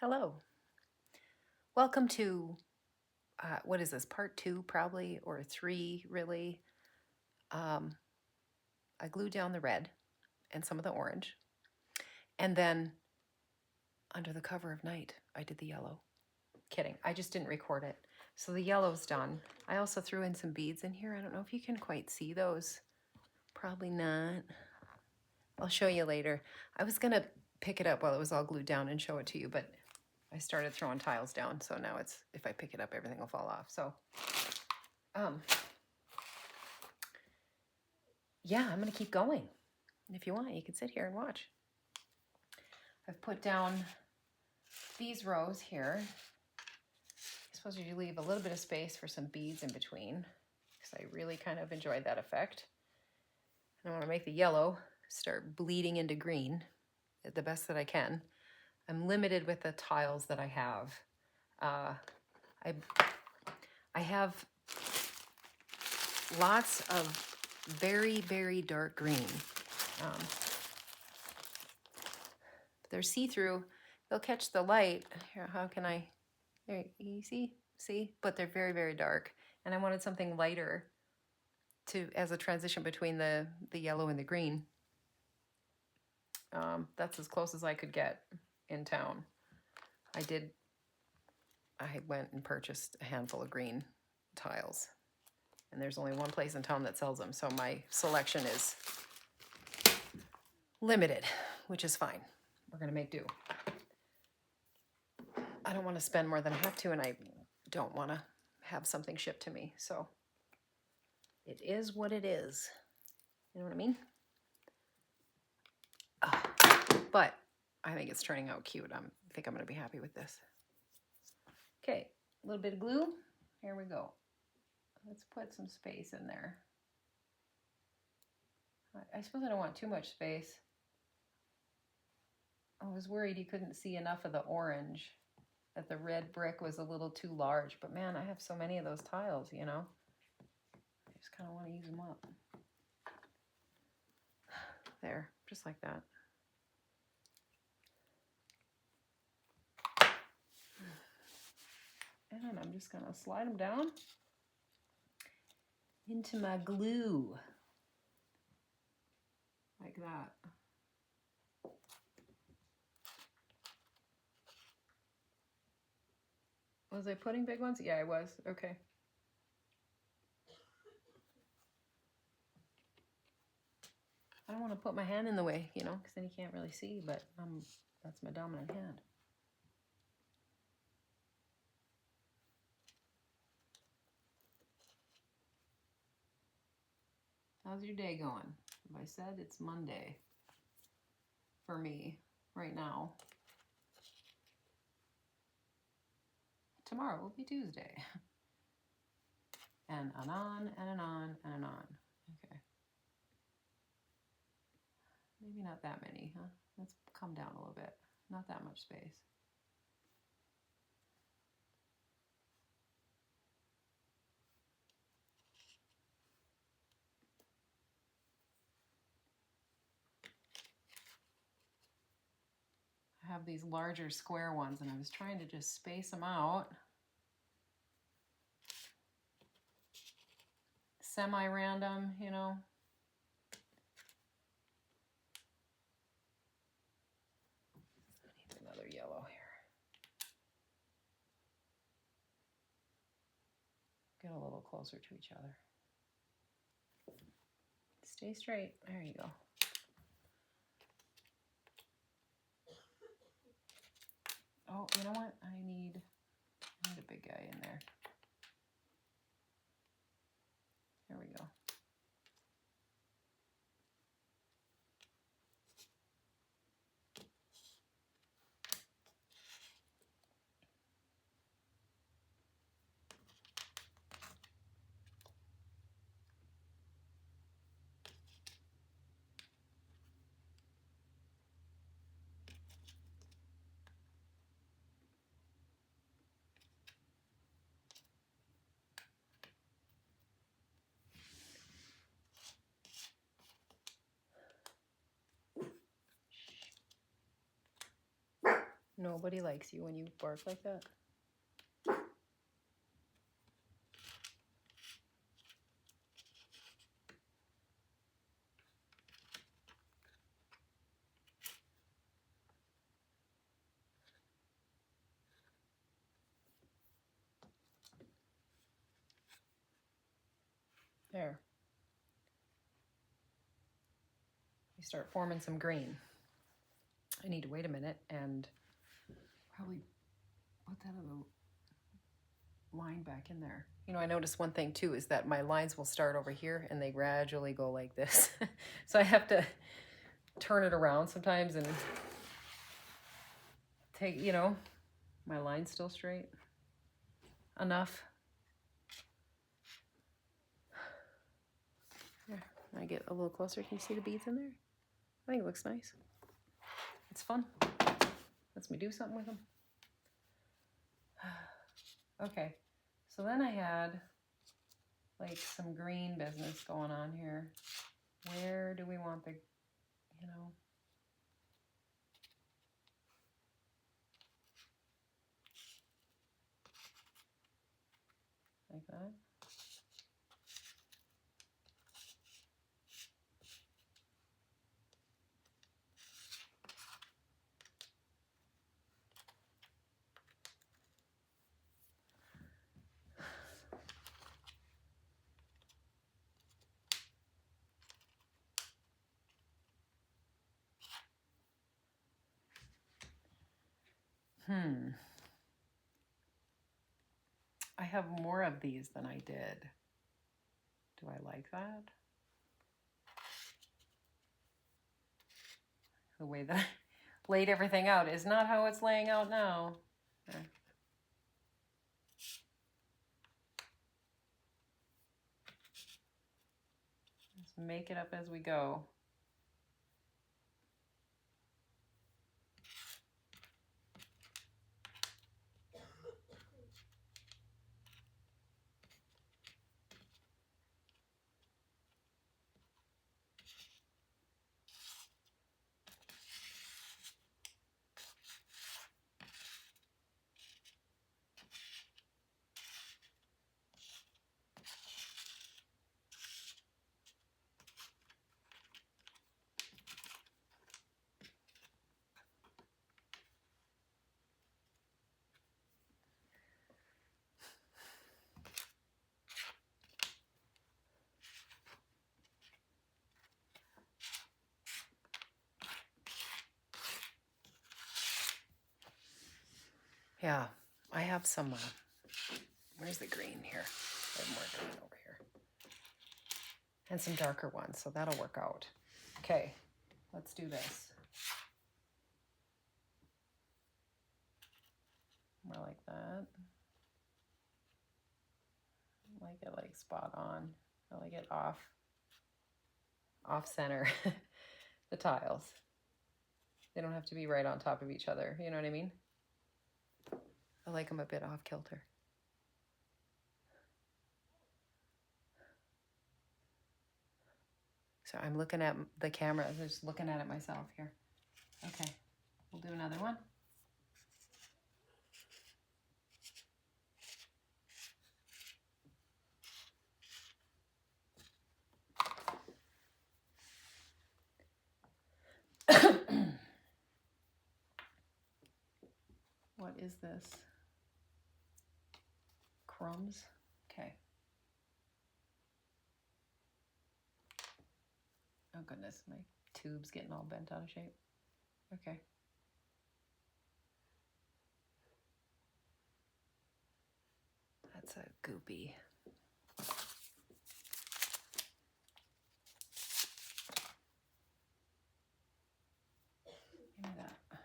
Hello. Welcome to, what is this, part two probably, or three really? Um, I glued down the red and some of the orange. And then under the cover of night, I did the yellow. Kidding, I just didn't record it. So the yellow's done. I also threw in some beads in here. I don't know if you can quite see those. Probably not. I'll show you later. I was gonna pick it up while it was all glued down and show it to you, but I started throwing tiles down, so now it's, if I pick it up, everything will fall off. So, yeah, I'm gonna keep going. If you want, you can sit here and watch. I've put down these rows here. I suppose you leave a little bit of space for some beads in between, because I really kind of enjoyed that effect. And I want to make the yellow start bleeding into green the best that I can. I'm limited with the tiles that I have. I have lots of very, very dark green. They're see-through. They'll catch the light. Here, how can I? There, you see? But they're very, very dark. And I wanted something lighter as a transition between the yellow and the green. That's as close as I could get in town. I went and purchased a handful of green tiles. And there's only one place in town that sells them, so my selection is limited, which is fine. We're gonna make do. I don't want to spend more than I have to, and I don't want to have something shipped to me, so it is what it is. You know what I mean? But I think it's turning out cute. I think I'm going to be happy with this. Okay, a little bit of glue. Here we go. Let's put some space in there. I suppose I don't want too much space. I was worried you couldn't see enough of the orange, that the red brick was a little too large. But man, I have so many of those tiles, you know. I just kind of want to use them up. There, just like that. And I'm just going to slide them down into my glue. Like that. Was I putting big ones? Yeah, I was. Okay. I don't want to put my hand in the way, you know, because then you can't really see, but that's my dominant hand. How's your day going? Have I said it's Monday for me right now? Tomorrow will be Tuesday. And on and on and on. Okay. Maybe not that many, huh? Let's come down a little bit. Not that much space. I have these larger square ones and I was trying to just space them out. Semi-random, you know. I need another yellow here. Get a little closer to each other. Stay straight. There you go. Oh, you know what? I need a big guy in there. There we go. Nobody likes you when you bark like that. There. You start forming some green. I need to wait a minute and probably put that other line back in there. You know, I noticed one thing too is that my lines will start over here and they gradually go like this. So I have to turn it around sometimes and take, you know, my line's still straight enough. There, I get a little closer. Can you see the beads in there? I think it looks nice. It's fun. Lets me do something with them. Okay, so then I had like some green business going on here. Where do we want the, you know, like that? I have more of these than I did. Do I like that? The way that I laid everything out is not how it's laying out now. There. Just make it up as we go. Yeah, I have some, where's the green here? I have more green over here. And some darker ones, so that'll work out. Okay, let's do this. More like that. I like it like spot on. I like it off center, the tiles. They don't have to be right on top of each other, you know what I mean? I like them a bit off kilter. So I'm looking at the camera, I'm just looking at it myself here. Okay, we'll do another one. What is this? Crumbs? Okay. Oh goodness, my tube's getting all bent out of shape. Okay. That's a goopy. Give me that.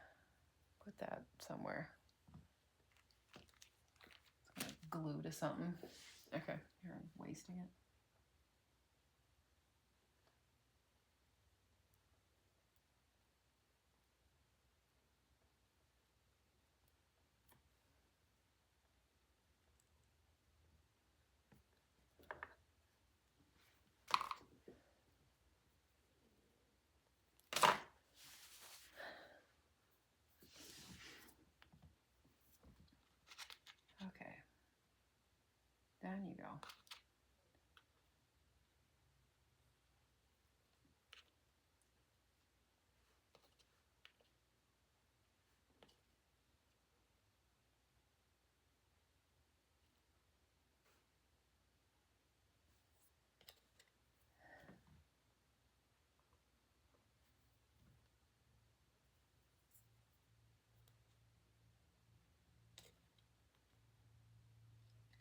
Put that somewhere. It's gonna glue to something. Okay, here I'm wasting it.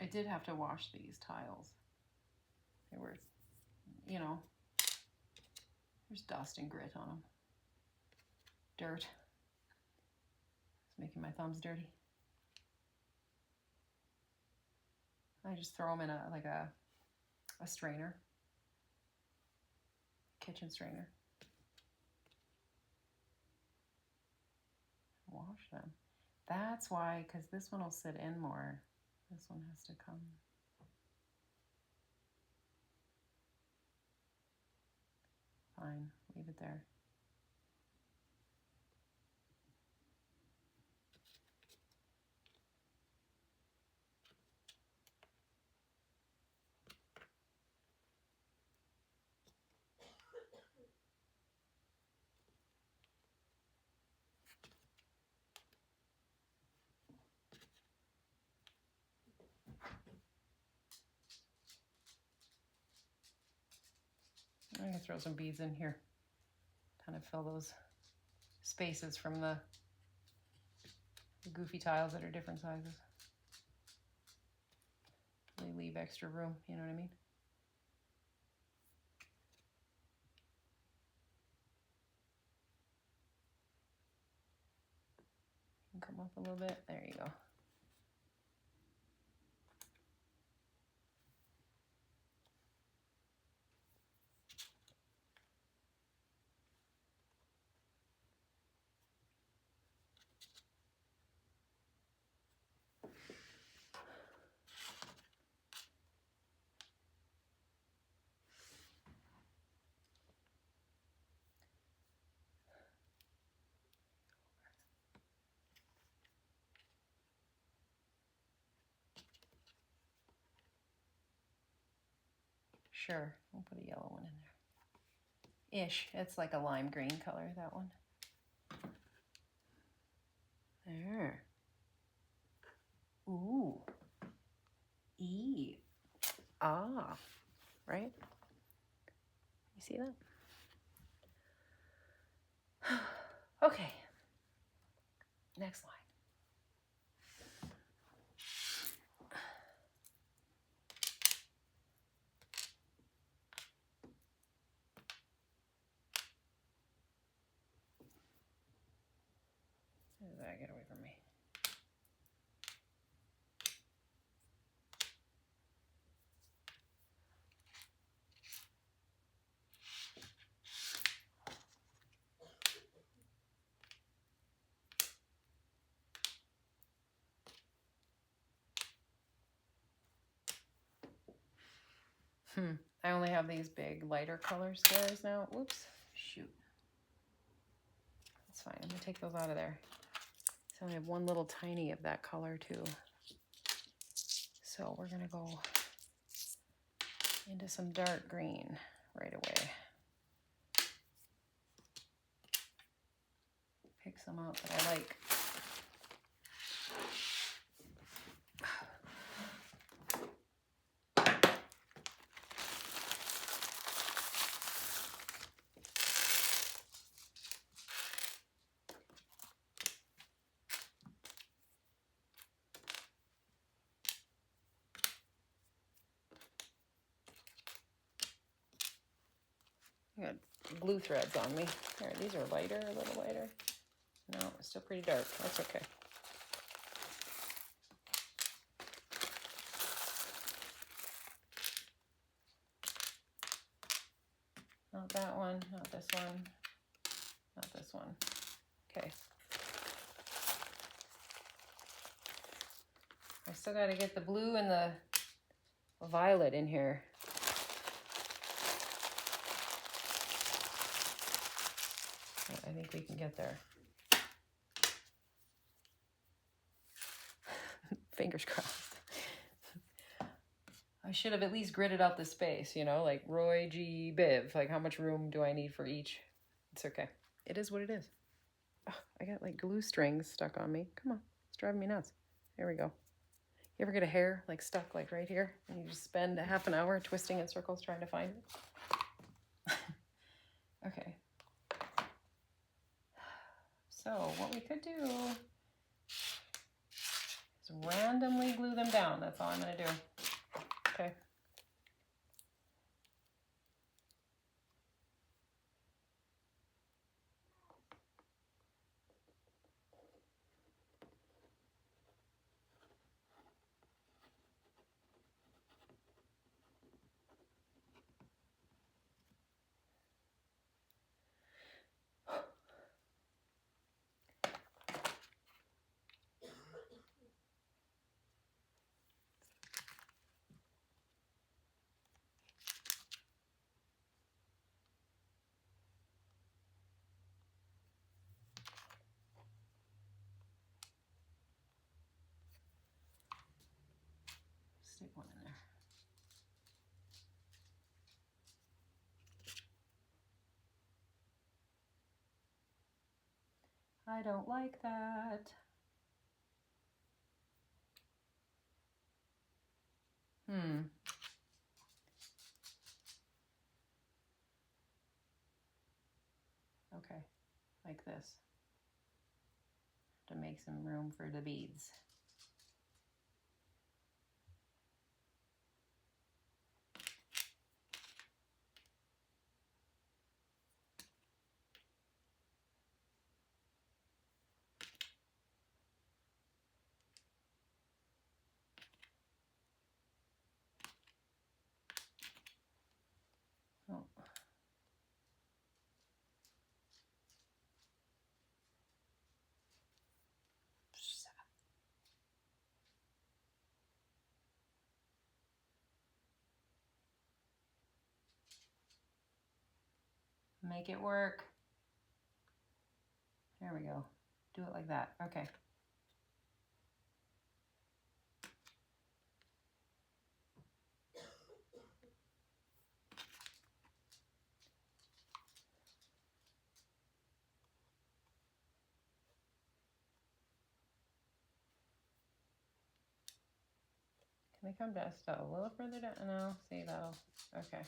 I did have to wash these tiles. They were, you know, there's dust and grit on them. Dirt. It's making my thumbs dirty. I just throw them in a strainer, kitchen strainer. Wash them. That's why, because this one will sit in more. This one has to come. Fine, leave it there. I'm gonna throw some beads in here, kind of fill those spaces from the goofy tiles that are different sizes. They leave extra room, you know what I mean? Come up a little bit. There you go. Sure, we'll put a yellow one in there. Ish, it's like a lime green color, that one. There. Ooh. E. Ah. Right? You see that? Okay. Next line. Get away from me. I only have these big lighter color squares now. Whoops. Shoot. That's fine. I'm going to take those out of there. So I have one little tiny of that color too. So we're going to go into some dark green right away. Pick some out that I like. I got glue threads on me. There, these are lighter, a little lighter. No, it's still pretty dark. That's okay. Not that one, not this one, not this one. Okay. I still got to get the blue and the violet in here. I think we can get there. Fingers crossed. I should have at least gridded out the space, you know, like Roy G. Biv. Like, how much room do I need for each? It's okay. It is what it is. Oh, I got like glue strings stuck on me. Come on, it's driving me nuts. There we go. You ever get a hair like stuck like right here, and you just spend a half an hour twisting in circles trying to find it? Okay. So what we could do is randomly glue them down. That's all I'm going to do. Okay. Stick one in there. I don't like that. Okay, like this. To make some room for the beads. Oh. Make it work. There we go. Do it like that. Okay. Can we come just a little further down? No, see, that'll, okay.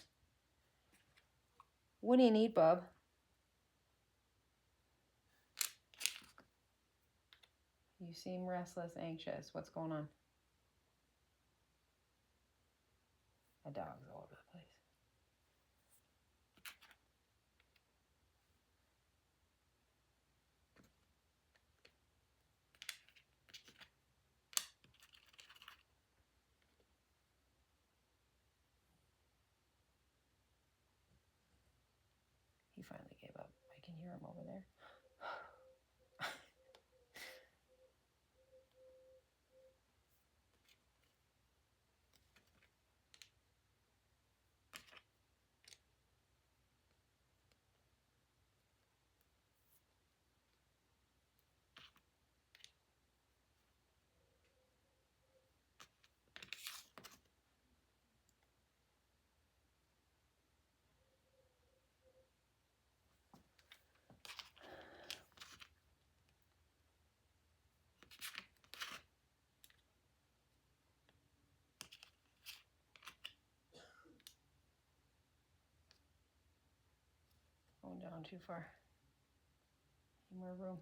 What do you need, bub? You seem restless, anxious. What's going on? A dog's all over the place. He finally gave up. I can hear him over there. Going down too far. Need more room.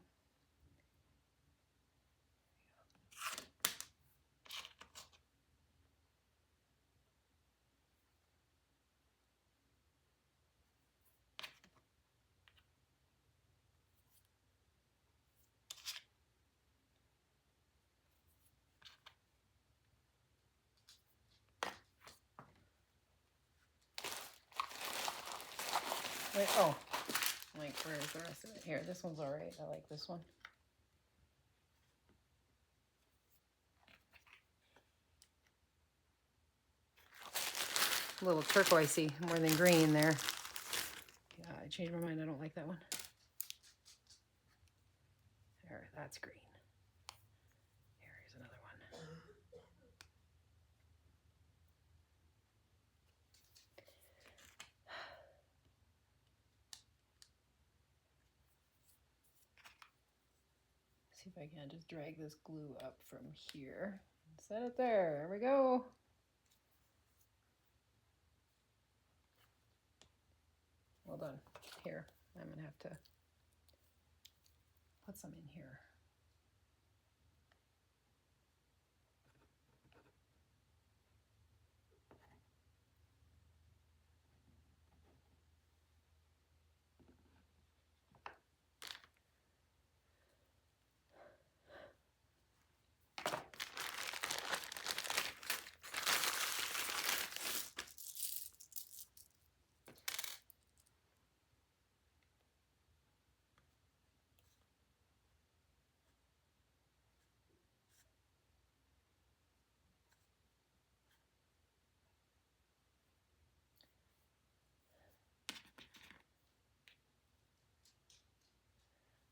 Wait, oh, like, where's the rest of it? Here, this one's all right. I like this one. A little turquoisey, more than green there. Yeah, I changed my mind. I don't like that one. There, that's green. Here's another one. See if I can just drag this glue up from here. Set it there. There we go. Well done. Here, I'm going to have to put some in here.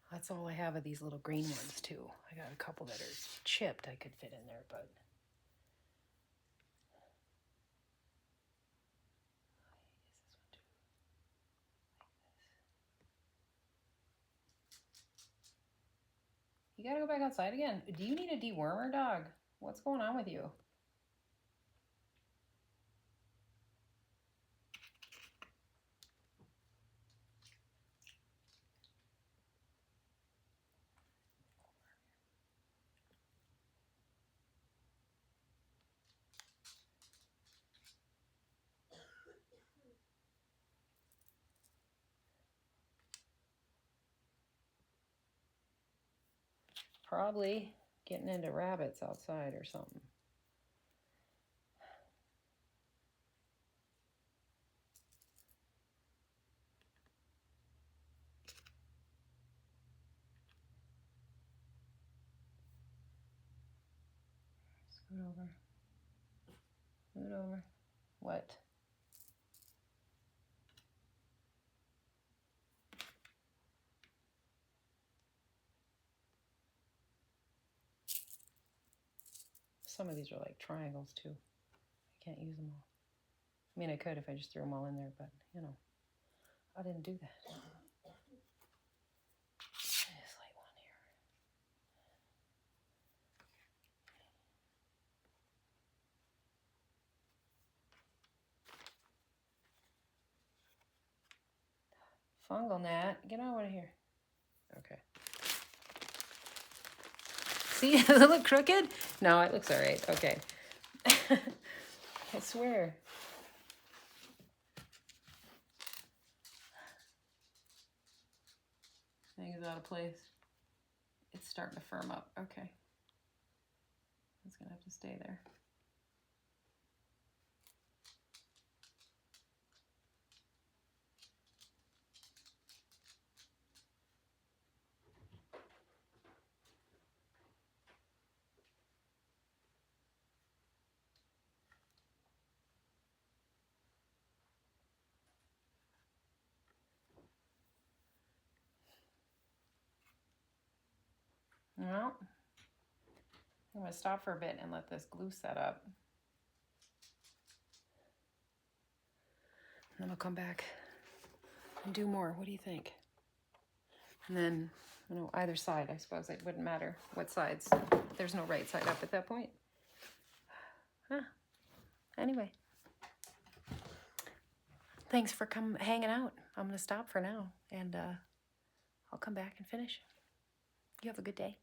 That's all I have of these little green ones too. I got a couple that are chipped I could fit in there, but you gotta go back outside again. Do you need a dewormer, dog? What's going on with you? Probably getting into rabbits outside or something. Scoot over. Scoot over. What? Some of these are like triangles too. I can't use them all. I mean, I could if I just threw them all in there, but you know, I didn't do that. This light one here. Fungal gnat, get over here. Okay. See, does it look crooked? No, it looks all right. Okay. I swear. I think it's out of place. It's starting to firm up. Okay. It's going to have to stay there. Well, I'm going to stop for a bit and let this glue set up. And then I'll come back and do more. What do you think? And then, you know, either side, I suppose it wouldn't matter what sides. There's no right side up at that point. Huh. Anyway. Thanks for hanging out. I'm going to stop for now, and I'll come back and finish. You have a good day.